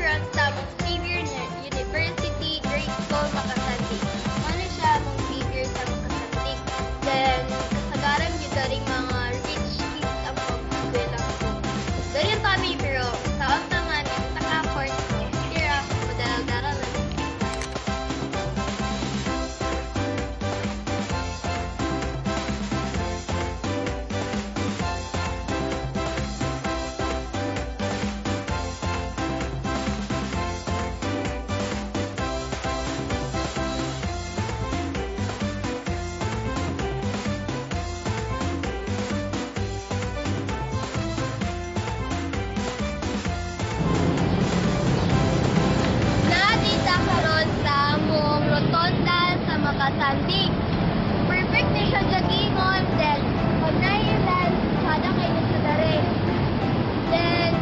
karon sa mong Xavier University Grade School Makasandig. Ano siya mong Xavier sa Makasandig. Then kasagaran gyud daring mga rich kids ang pagbilang ko. Dari ang kami pero taon naman yung taka-court kira madal-daral lang. Nakita karon sa among rotonda sa Makasandig. Perfect na siya gagingon. Then, pag nailan, sada kayo na sa dare. Then,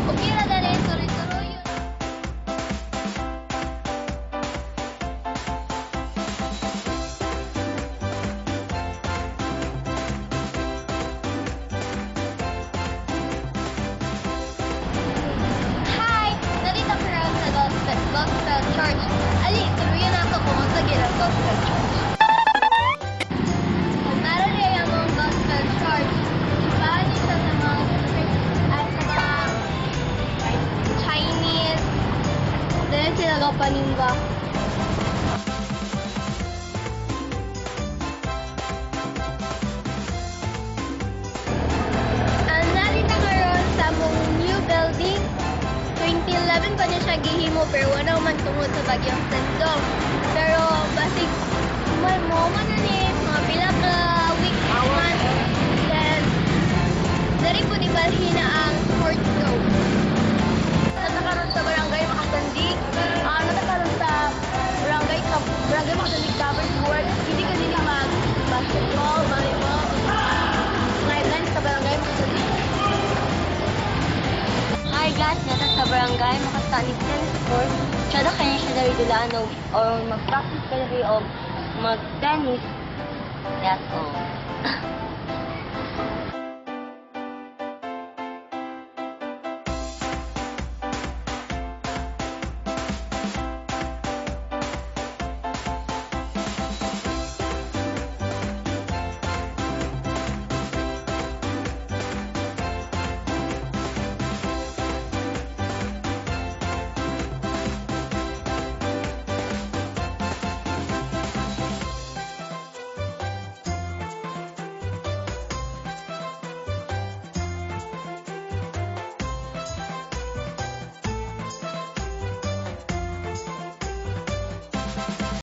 okay na dare, tuloy-tuloy yun. Hi! Narito ko rin sa Gospel Church. Ali, tuloyan ako kung sa ginang Gospel Church. Kung naroon rin ang mga Gospel Church, ibahan nito sa mga at sa mga Chinese. Dahil sila kapanimba. Ang narito karon sa mong new building, 2011 pa niya siya gihimo pero wala man tungod sa bagyong Sendong. Pero basig mo man na ni mga pila ka week man. Then dari po ibalhin na ang sports zone. Natakaroon sa barangay Makasandig. Natakaroon sa barangay Makasandig Covered Board. Hindi ka din mag-basketball, volleyball, mga events sa barangay Makasandig. Hi guys, nata sa barangay Makasandig Tennis Court. Tsada kanya siya dari dulaan o mag-practice ka dari o mag-tennis. That's all.